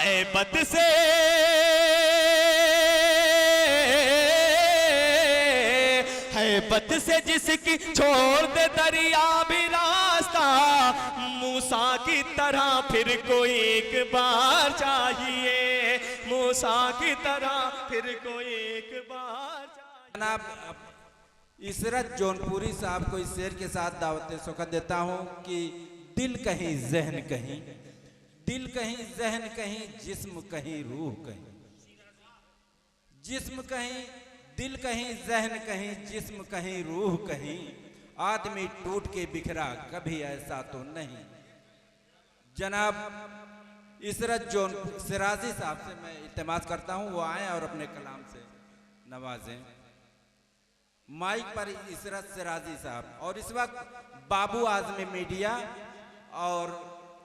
हैबत से हैबत से जिसकी छोड़ दे दरिया भी रास्ता, मूसा की तरह फिर कोई एक बार चाहिए, मूसा की तरह फिर कोई एक बार चाहिए। जनाब इसरत जौनपुरी साहब को इस शेर के साथ दावत सुखत देता हूँ कि दिल कहीं जहन कहीं, दिल कहीं जहन कहीं, जिस्म कहीं रूह कहीं, जिस्म कहीं दिल कहीं जहन कहीं, जिस्म कहीं रूह कहीं, आदमी टूट के बिखरा कभी ऐसा तो नहीं। जनाब इसरत जोन सिराजी साहब से मैं इल्तिमास करता हूँ वो आए और अपने कलाम से नवाजें। माइक पर इसरत सिराजी साहब। और इस वक्त बाबू आजमी मीडिया और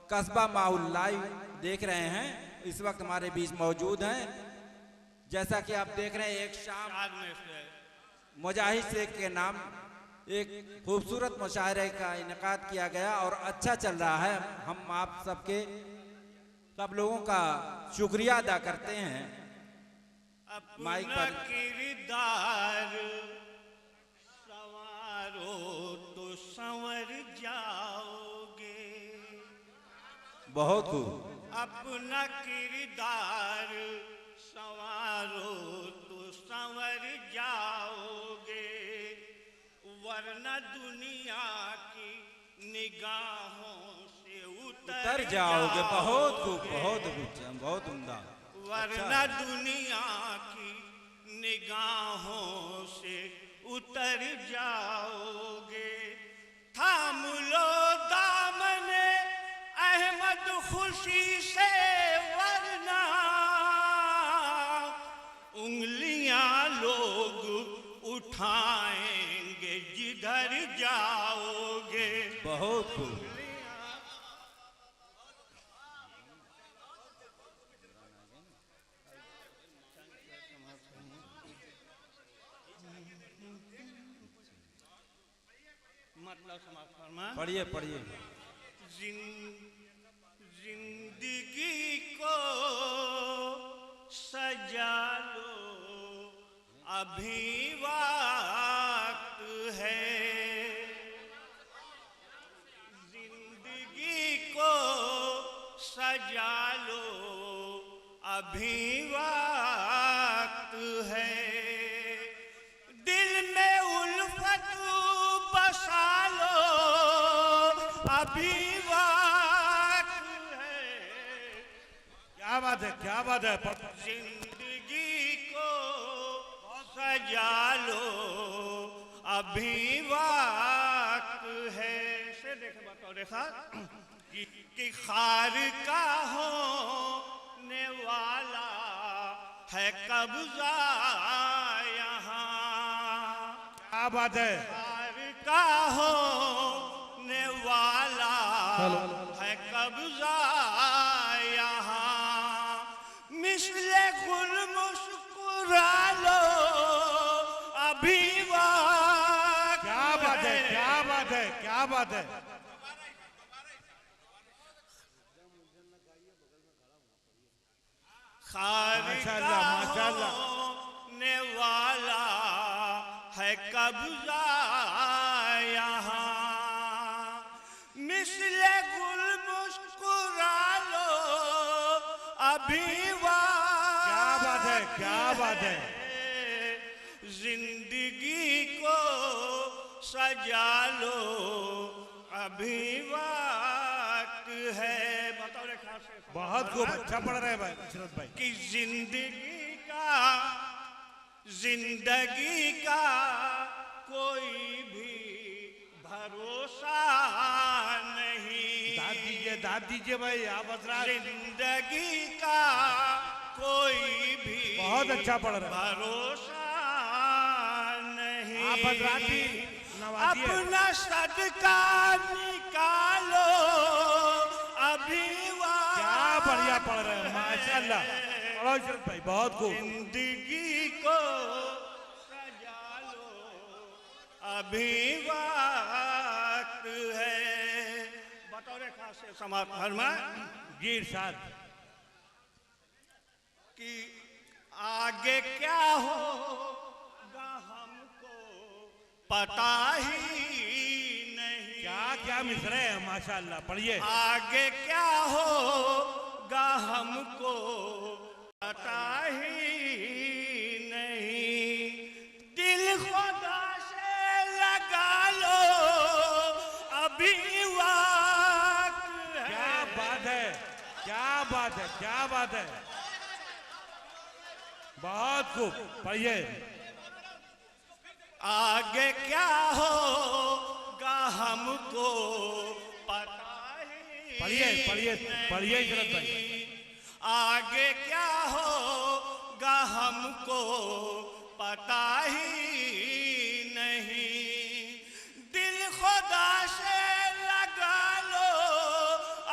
कस्बा माहौल लाइव देख रहे हैं, इस वक्त हमारे बीच मौजूद हैं। जैसा कि आप देख रहे हैं एक शाम मुजाहिद शेख के नाम एक खूबसूरत मुशायरे का इनेकाद किया गया और अच्छा चल रहा है। हम आप सबके सब लोगों का शुक्रिया अदा करते हैं। माइक पर किरदार सवारो तो संवर जाओगे, बहुत खूब। अपना किरदार सवारो तो संवर जाओगे, वरना दुनिया की निगाहों से उतर जाओगे। बहुत खूब, बहुत बहुत उम्दा। वरना दुनिया की निगाहों से उतर जाओगे। थाम लो दामने अहमद खुशी से, वरना उंगलियां लोग उठाएंगे जिधर जाओगे। बहुत खूब। मतलब समाज फरमा, पढ़िए पढ़िए। जिंदगी को सजा लो अभी वक्त है, जिंदगी को सजा लो अभी वक्त है, दिल में उल्फत बसा लो अभी वक्त है। क्या बात है, क्या बात है। जिंदगी को सजा लो अभी वक्त है। से देखे बताओ, देखा कि खार का होने वाला है कब्जा यहाँ। क्या बात है। खार का होने वाला है कब्जा यहाँ, मिसले गुल मुस्कुरा लो अभी वक्त। क्या बात है, क्या बात है, क्या बात है। माशाअल्लाह, माशाअल्लाह। होने वाला है कब्जा यहाँ, मिसले गुल मुस्कुरा लो अभी वक्त। क्या बात है, क्या बात है। जिंदगी को सजा लो अभी वक्त है। बताओ रे खास से। बहुत खूब, अच्छा पढ़ रहे हैं भाई इशरत भाई। कि जिंदगी का कोई भी भरोसा नहीं। दाद दीजिए भाई आप हजरात। जिंदगी का कोई भी बहुत अच्छा पढ़ रहे हैं। भरोसा नहीं। आप हजरात भी नवाजिए। अपना सदका निकालो अभी वक्त। क्या बढ़िया पढ़ रहे हैं, माशाअल्लाह। पढ़ो इशरत भाई, बहुत खूब। जिंदगी को सजा लो अभी वक्त है। बतौर खास से समाज फरमा जी इरशाद। आगे क्या होगा हमको पता ही नहीं। क्या क्या मिसरे हैं माशाल्लाह, पढ़िए। आगे क्या होगा हमको पता ही नहीं। दिल खुदा से लगा लो अभी वक्त है। क्या बात है, क्या बात है, क्या बात है, बहुत खूब, पढ़िए। आगे क्या होगा हमको पता ही पढ़िए, पढ़िए, पढ़िए नहीं। शरद भाई। आगे क्या होगा हमको पता ही नहीं। दिल खुदा से लगा लो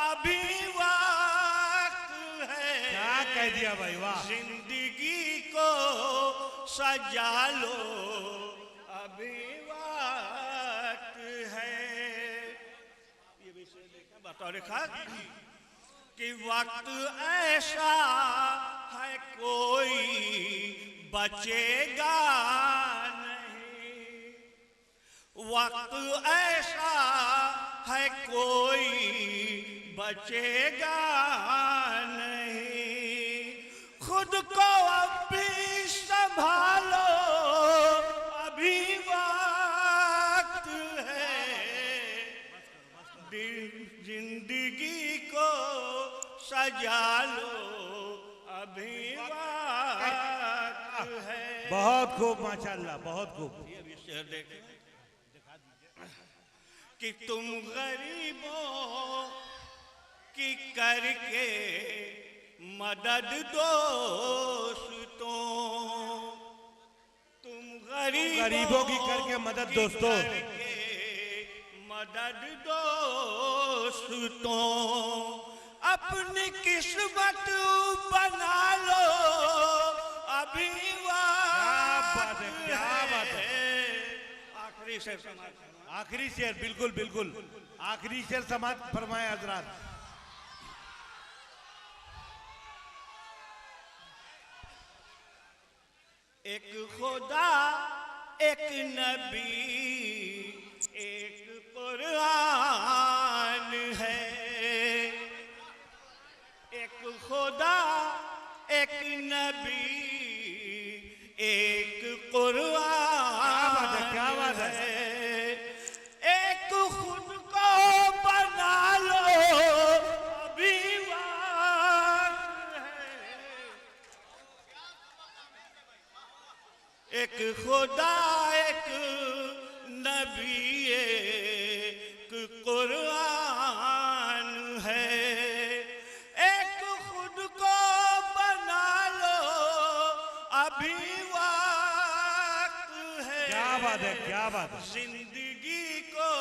अभी वक्त है। क्या कह दिया भाई, वाह। जिंदगी को सजा लो अभी वक्त है। ये विषय देखा बता रखा कि वक्त ऐसा है कोई बचेगा नहीं। वक्त ऐसा है कोई बचेगा नहीं। खुद को अभी संभालो अभी वक्त है। जिंदगी को सजा लो अभी वक्त है। बहुत खूब माशाल्लाह, बहुत खूब। ये विषय देखें कि तुम गरीबों की करके मदद दोस्तों। तुम गरीबों की करके मदद दोस्तों। मदद दोस्तों। अपनी किस्मत बना लो अभी क्या बात है, क्या बात है। आखिरी शेर समाप्त करो। आखिरी शेर, बिल्कुल बिल्कुल, आखिरी शेर समाप्त फरमाए हजरात। एक खुदा एक नबी एक कुरान है। एक खुदा एक नबी एक कुरान है। क्या बात है। एक खुद को बना लो अभी वक्त है। एक खुदा एक नबी एक कुरान है। एक खुद को बना लो अभी वक्त है। क्या बात है, क्या बात है। जिंदगी को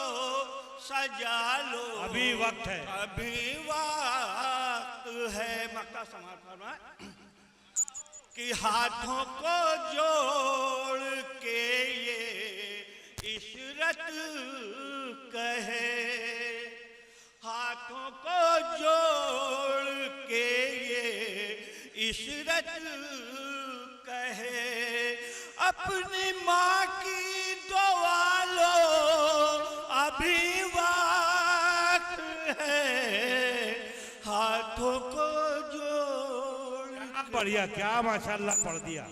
सजा लो अभी वक्त है। अभी वक्त है। मक्का समाप्त फरमाए कि हाथों को जोड़ के ये इशरत कहे। हाथों को जोड़ के ये इशरत कहे। अपनी माँ की दुआ लो अभी वक्त है। हाथों को जोड़ बढ़िया, क्या माशाल्लाह पढ़ दिया।